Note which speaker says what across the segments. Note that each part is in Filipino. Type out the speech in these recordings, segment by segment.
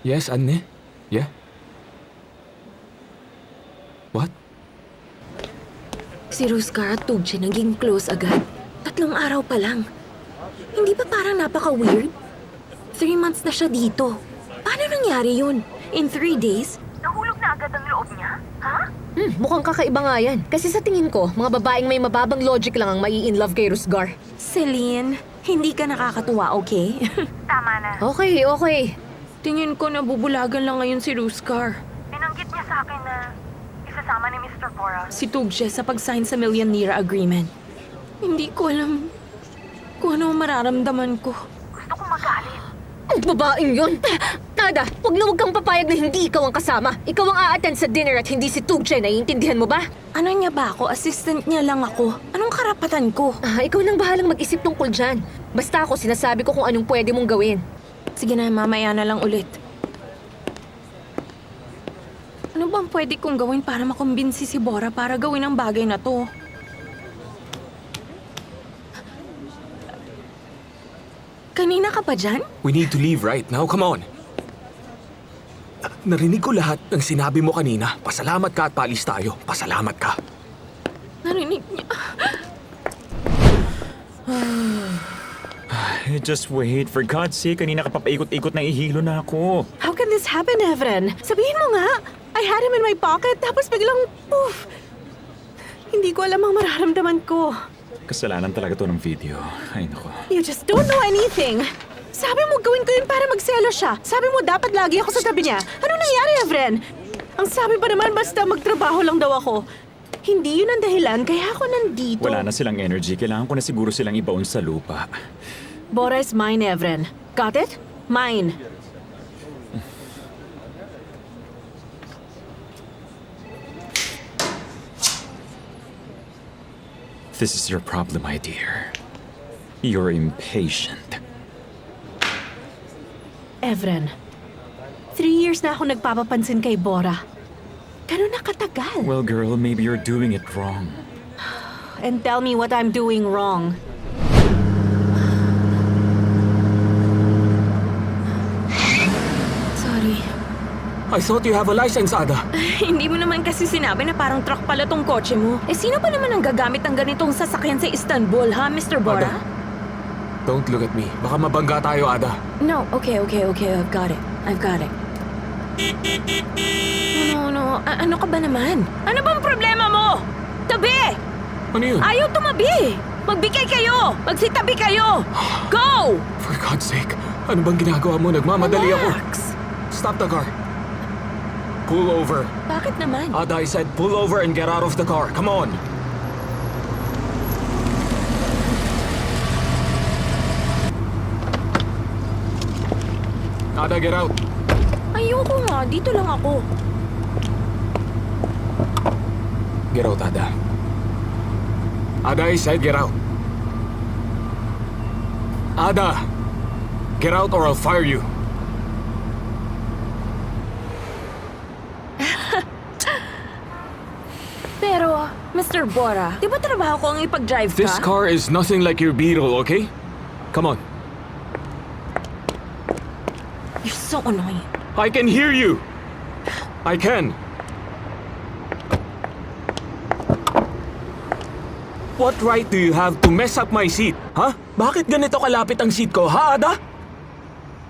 Speaker 1: Yes, Anne? Yeah? What?
Speaker 2: Si Ruzgar at Tugce naging close agad. 3 araw pa lang. Hindi ba parang napaka-weird? 3 months na siya dito. Paano nangyari yun? In 3 days? Nahulog na agad ang loob niya? Ha?
Speaker 3: Mukhang kakaiba nga yan. Kasi sa tingin ko, mga babaeng may mababang logic lang ang mai-in-love kay Ruzgar.
Speaker 2: Celine, hindi ka nakakatuwa, okay?
Speaker 4: Tama na.
Speaker 3: Okay.
Speaker 2: Tingin ko nabubulagan lang ngayon si Ruzgar.
Speaker 4: Binanggit niya sa akin na isasama ni Mr. Bora.
Speaker 2: Si Tugce sa pag-sign sa Million Lira Agreement. Hindi ko alam kung ano ang mararamdaman ko.
Speaker 4: Gusto ko magalit.
Speaker 3: Ang babaeng yun! Nada, huwag kang papayag na hindi ikaw ang kasama. Ikaw ang a-attend sa dinner at hindi si Tugce. Naiintindihan mo ba?
Speaker 2: Ano niya ba ako? Assistant niya lang ako. Anong karapatan ko?
Speaker 3: Ikaw nang bahalang mag-isip tungkol dyan. Basta ako, sinasabi ko kung anong pwede mong gawin.
Speaker 2: Sige na, mamaya na lang ulit. Ano bang pwede kong gawin para makumbinsi si Bora para gawin ang bagay na to? Kanina ka pa dyan?
Speaker 1: We need to leave right now. Come on. Narinig ko lahat ng sinabi mo kanina. Pasalamat ka at paalis tayo. Pasalamat ka.
Speaker 2: Narinig niya.
Speaker 5: Just wait. For God's sake, kanina ka papaikot-ikot na ihilo na ako.
Speaker 6: How can this happen, Evren? Sabihin mo nga. I had him in my pocket, tapos biglang poof. Hindi ko alam ang mararamdaman ko.
Speaker 5: Kasalanan talaga to ng video. Ay, nako.
Speaker 6: You just don't know anything. Sabi mo gawin ko yun para magselo siya. Sabi mo dapat lagi ako sa tabi niya. Ano nangyari, Evren? Ang sabi pa naman basta magtrabaho lang daw ako. Hindi yun ang dahilan kaya ako nandito.
Speaker 5: Wala na silang energy. Kailangan ko na siguro silang ibaon sa lupa.
Speaker 6: Bora is mine, Evren. Got it? Mine.
Speaker 5: This is your problem, my dear. You're impatient.
Speaker 6: Evren, 3 years na ako nagpapapansin kay Bora. Ganun na katagal.
Speaker 5: Well, girl, maybe you're doing it wrong.
Speaker 6: And tell me what I'm doing wrong.
Speaker 2: Sorry.
Speaker 1: I thought you have a license, Ada.
Speaker 2: Hindi mo naman kasi sinabi na parang truck pala tong kotse mo. Sino ba naman ang gagamit ng ganitong sasakyan sa Istanbul, ha, Mr. Bora?
Speaker 1: Ada. Don't look at me. Baka mabangga tayo, Ada.
Speaker 2: No, okay. I've got it. No. Ano ka ba naman? Ano bang problema mo? Tabi!
Speaker 1: Ano yun?
Speaker 2: Ayaw tumabi! Magbigay kayo! Magsitabi kayo! Go!
Speaker 1: For God's sake, ano bang ginagawa mo? Nagmamadali ako.
Speaker 2: Relax.
Speaker 1: Stop the car. Pull over.
Speaker 2: Bakit naman?
Speaker 1: Ada, I said pull over and get out of the car. Come on. Ada, get out.
Speaker 2: Ayoko nga. Dito lang ako.
Speaker 1: Get out, Ada. Ada, I said get out. Ada! Get out or I'll fire you.
Speaker 2: Pero, Mr. Bora, di ba trabaho ko ang ipag-drive ka?
Speaker 1: This car is nothing like your Beetle, okay? Come on.
Speaker 2: You're so annoying.
Speaker 1: I can hear you! I can! What right do you have to mess up my seat? Ha? Bakit ganito kalapit ang seat ko, ha, Ada?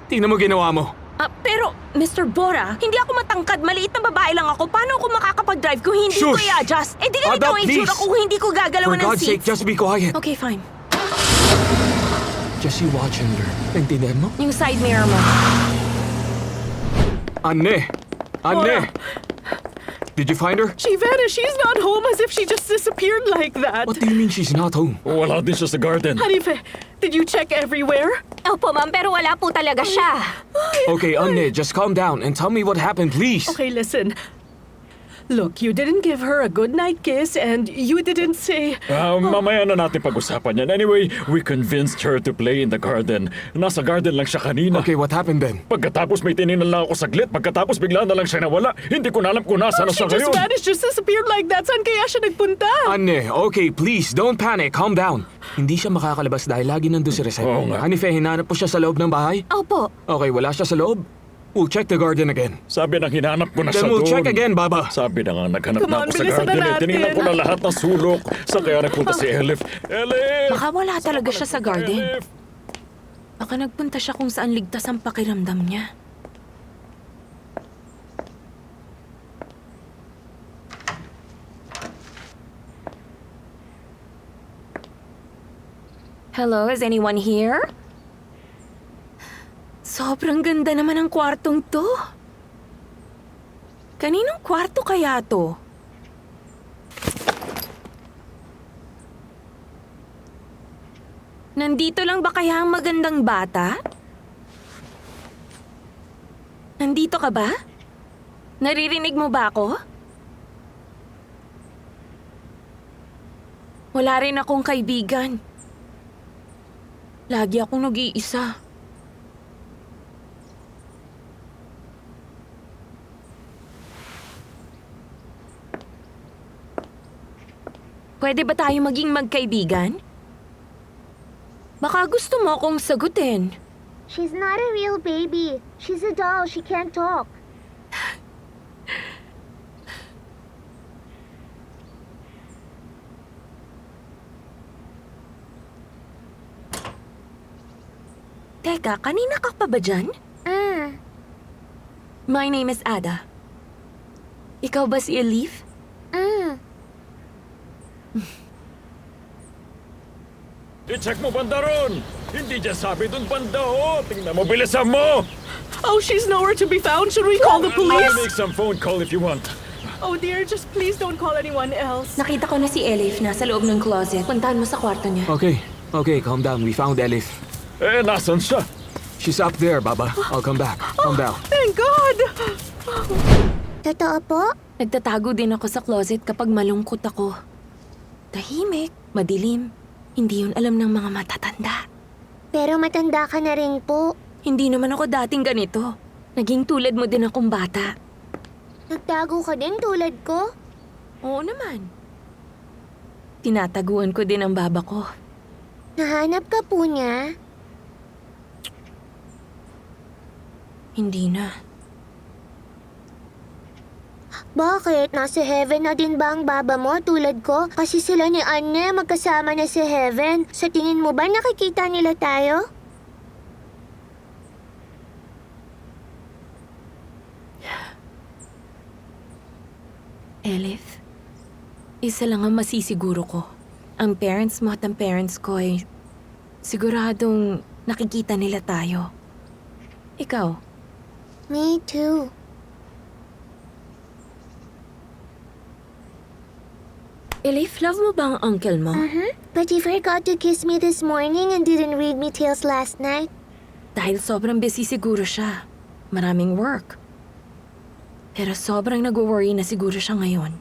Speaker 1: Tingnan mo ginawa mo.
Speaker 2: Pero, Mr. Bora, hindi ako matangkad. Maliit na babae lang ako. Paano ako makakapag-drive kung hindi ko
Speaker 1: Shush!
Speaker 2: i-adjust? Eh, di ganito
Speaker 1: Ada,
Speaker 2: ang itsura
Speaker 1: please!
Speaker 2: ko kung hindi ko
Speaker 1: For
Speaker 2: gagalawan ng
Speaker 1: God's sake,
Speaker 2: seats.
Speaker 1: just be quiet.
Speaker 2: Okay, fine.
Speaker 1: Just you watch and learn. Naintindihan mo?
Speaker 2: Yung side mirror mo.
Speaker 1: Anne! Anne! Did you find her?
Speaker 6: She vanished. She's not home as if she just disappeared like that.
Speaker 1: What do you mean she's not home?
Speaker 5: Wala din siya sa garden.
Speaker 6: Hanife, did you check everywhere?
Speaker 3: Opo, ma'am, pero wala po talaga siya.
Speaker 1: Okay, Anne, just calm down and tell me what happened, please.
Speaker 6: Okay, listen. Look, you didn't give her a goodnight kiss and you didn't say...
Speaker 5: Mamaya na natin pag-usapan yan. Anyway, we convinced her to play in the garden. Nasa garden lang siya kanina.
Speaker 1: Okay, what happened then?
Speaker 5: Pagkatapos may tininan lang ako saglit. Pagkatapos bigla na lang siya nawala. Hindi ko na alam kung nasa na
Speaker 6: She
Speaker 5: siya
Speaker 6: just
Speaker 5: ngayon.
Speaker 6: vanished, just disappeared like that. Saan kaya siya nagpunta?
Speaker 1: Anne, okay, please, don't panic. Calm down. Hindi siya makakalabas dahil lagi nandun si Rosette.
Speaker 5: Oo nga.
Speaker 1: Hanife, hinanap po siya sa loob ng bahay?
Speaker 3: Opo.
Speaker 1: Okay, wala siya sa loob? We'll check the garden again.
Speaker 5: Sabi nang hinanap ko na siya
Speaker 1: Then we'll
Speaker 5: doon.
Speaker 1: check again, Baba.
Speaker 5: Sabi na nga naghanap
Speaker 6: Come
Speaker 5: na
Speaker 6: on,
Speaker 5: ako sa
Speaker 6: bilisan na
Speaker 5: garden.
Speaker 6: natin.
Speaker 5: Tinignan ko na lahat ng sulok. Sa kaya nagpunta si Elif. Elif!
Speaker 2: Baka wala talaga siya sa garden.
Speaker 5: Elif!
Speaker 2: Baka nagpunta siya kung saan ligtas ang pakiramdam niya. Hello, is anyone here? Sobrang ganda naman ang kwartong to. Kaninong kwarto kaya to? Nandito lang ba kaya ang magandang bata? Nandito ka ba? Naririnig mo ba ako? Wala rin akong kaibigan. Lagi akong nag-iisa. Pwede ba tayo maging magkaibigan? Baka gusto mo akong sagutin.
Speaker 7: She's not a real baby. She's a doll. She can't talk.
Speaker 2: Teka, kanina ka pa ba dyan? My name is Ada. Ikaw ba si Elif?
Speaker 5: I-check mo banda ron! Hindi dyan sabi dun banda, oh! Tingnan mo, bilisan mo!
Speaker 6: Oh, she's nowhere to be found. Should we call the
Speaker 5: I'll
Speaker 6: police?
Speaker 5: make some phone call if you want.
Speaker 6: Oh dear, just please don't call anyone else.
Speaker 2: Nakita ko na si Elif nasa loob ng closet. Puntahan mo sa kwarto niya.
Speaker 1: Okay, calm down. We found Elif.
Speaker 5: Eh, nasan siya?
Speaker 1: She's up there, Baba. I'll come back. Calm down.
Speaker 6: Thank God!
Speaker 7: Totoo po?
Speaker 2: Nagtatago din ako sa closet kapag malungkot ako. Tahimik, madilim. Hindi yun alam ng mga matatanda.
Speaker 7: Pero matanda ka na rin po.
Speaker 2: Hindi naman ako dating ganito. Naging tulad mo din akong bata.
Speaker 7: Nagtago ka din tulad ko?
Speaker 2: Oo naman. Tinataguan ko din ang baba ko.
Speaker 7: Nahanap ka po niya?
Speaker 2: Hindi na.
Speaker 7: Bakit? Nasa heaven na din ba ang baba mo tulad ko? Kasi sila ni Anne magkasama na sa heaven. Sa tingin mo ba nakikita nila tayo?
Speaker 2: Elif, isa lang ang masisiguro ko. Ang parents mo at ang parents ko ay siguradong nakikita nila tayo. Ikaw,
Speaker 7: Me too.
Speaker 2: Elif, love mo ba ang uncle mo?
Speaker 7: But he forgot to kiss me this morning and didn't read me tales last night.
Speaker 2: Dahil sobrang busy siguro siya. Maraming work. Pero sobrang nag-worry na siguro siya ngayon.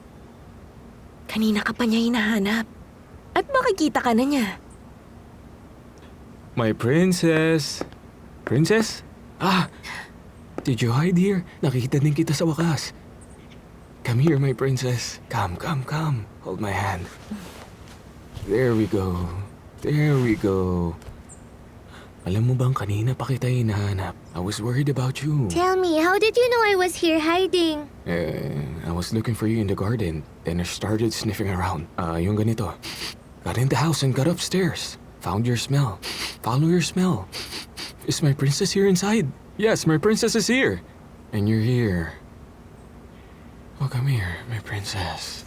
Speaker 2: Kanina ka pa niya hinahanap. At makikita ka na niya.
Speaker 1: My princess. Princess? Did you hide here? Nakita din kita sa wakas. Come here, my princess. Come. Hold my hand. There we go. Alam mo bang kanina pa kita hinahanap? I was worried about you.
Speaker 7: Tell me, how did you know I was here hiding?
Speaker 1: I was looking for you in the garden. Then I started sniffing around. Yung ganito. Got in the house and got upstairs. Found your smell. Follow your smell. Is my princess here inside? Yes, my princess is here. And you're here. Oh, come here, my princess.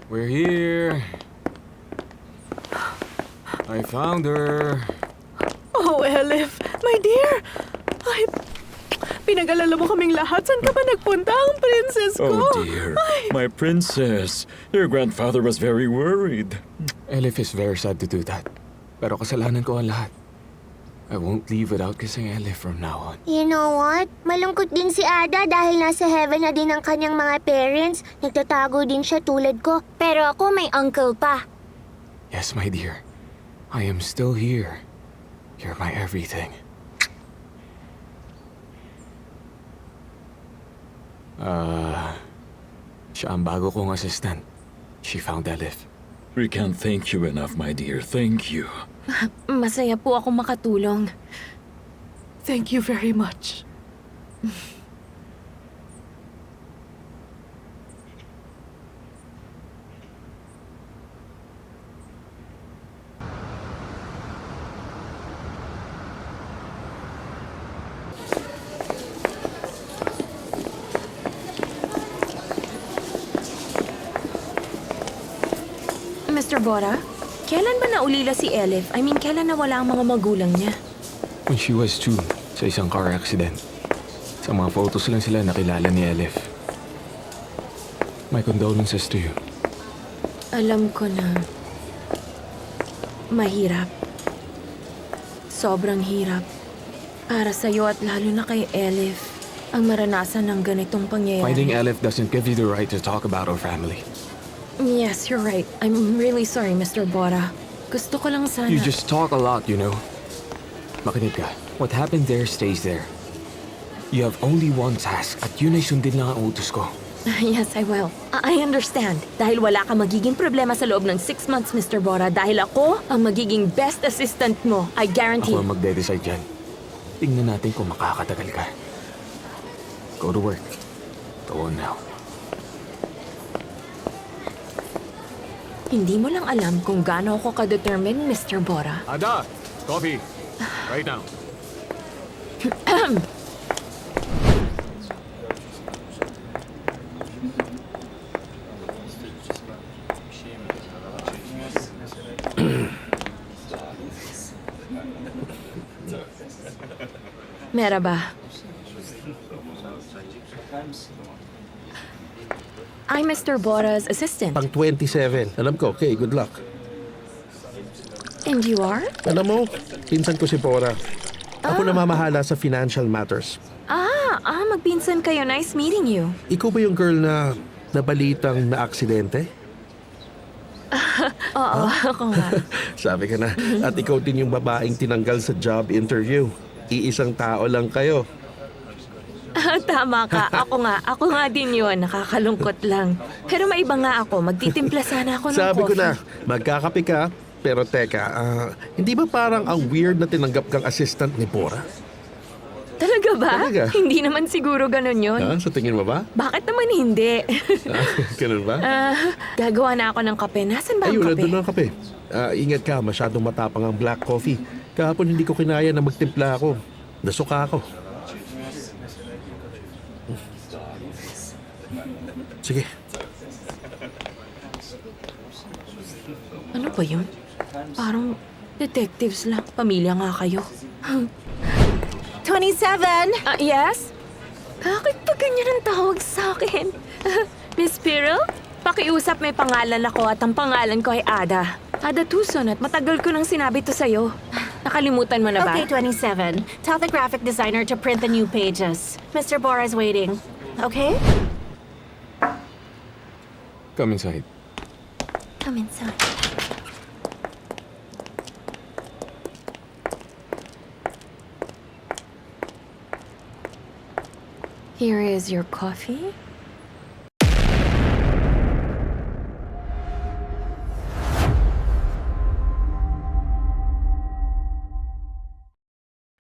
Speaker 1: We're here. I found her.
Speaker 6: Oh, Elif, my dear. Ay, pinag-alala mo kaming lahat. Saan ka ba nagpunta ang princess ko?
Speaker 5: Oh dear, my princess. Your grandfather was very worried.
Speaker 1: Elif is very sad to do that. Pero kasalanan ko ang lahat. I won't leave without kissing Elif from now on.
Speaker 7: You know what? Malungkot din si Ada dahil nasa heaven na din ang kanyang mga parents. Nagtatago din siya tulad ko. Pero ako may uncle pa.
Speaker 1: Yes, my dear. I am still here. You're my everything. Siya ang bago kong assistant. She found Elif.
Speaker 5: We can't thank you enough, my dear. Thank you.
Speaker 2: Masaya po akong makatulong.
Speaker 6: Thank you very much.
Speaker 2: Mr. Bora, kailan ba naulila si Elif? I mean, kailan nawala ang mga magulang niya?
Speaker 1: When she was 2, sa isang car accident. Sa mga photos lang sila nakilala ni Elif. My condolences to you.
Speaker 2: Alam ko na mahirap. Sobrang hirap. Para sa'yo at lalo na kay Elif ang maranasan ng ganitong pangyayari.
Speaker 1: Finding Elif doesn't give you the right to talk about our family.
Speaker 2: Yes, you're right. I'm really sorry, Mr. Bora. Gusto ko lang sana...
Speaker 1: You just talk a lot, you know. Makinig ka. What happened there stays there. You have only one task at yun ay sundin lang ang utos ko.
Speaker 2: Yes, I will. I understand. Dahil wala ka magiging problema sa loob ng 6 months, Mr. Bora. Dahil ako ang magiging best assistant mo. I guarantee.
Speaker 1: Ako ang magde-decide dyan. Tingnan natin kung makakatagal ka. Go to work. Go on now.
Speaker 2: Hindi mo lang alam kung gaano ako ka-determined, Mr. Bora.
Speaker 1: Ada! Coffee! Right now.
Speaker 2: Merhaba. I'm Mr. Bora's assistant.
Speaker 8: Pang 27. Alam ko, okay, good luck.
Speaker 2: And you are?
Speaker 8: Alam mo, pinsan ko si Bora. Ako namamahala sa financial matters.
Speaker 2: Magpinsan kayo. Nice meeting you.
Speaker 8: Ikaw ba yung girl na nabalitang na-aksidente?
Speaker 2: Oo, ako nga.
Speaker 8: Sabi ka na. At ikaw din yung babaeng tinanggal sa job interview. Iisang tao lang kayo.
Speaker 2: Tama ka. Ako nga din yun. Nakakalungkot lang. Pero maiba nga ako. Magtitimpla sana ako ng
Speaker 8: Sabi ko
Speaker 2: coffee.
Speaker 8: na, magkakape ka. Pero teka, hindi ba parang ang weird na tinanggap kang assistant ni Bora?
Speaker 2: Talaga ba?
Speaker 8: Talaga.
Speaker 2: Hindi naman siguro ganun yun.
Speaker 8: Sa tingin mo ba?
Speaker 2: Bakit naman hindi?
Speaker 8: Ganun ba?
Speaker 2: Gagawa na ako ng kape. Nasaan ba ang
Speaker 8: Ayun,
Speaker 2: kape?
Speaker 8: nandun ang kape. Ingat ka, masyadong matapang ang black coffee. Kahapon hindi ko kinaya na magtimpla ako. Nasuka ako. Sige.
Speaker 2: Ano ba yun? Parang detectives lang. Pamilya nga kayo.
Speaker 6: 27!
Speaker 2: Yes? Bakit pa ganyan ang tawag sa akin? Miss Piril? Pakiusap, may pangalan ako at ang pangalan ko ay Ada. Ada Tucson at matagal ko nang sinabi to sa'yo. Nakalimutan mo na ba?
Speaker 6: Okay, 27. Tell the graphic designer to print the new pages. Mr. Bora's waiting. Okay?
Speaker 1: Come inside.
Speaker 2: Come inside. Here is your coffee.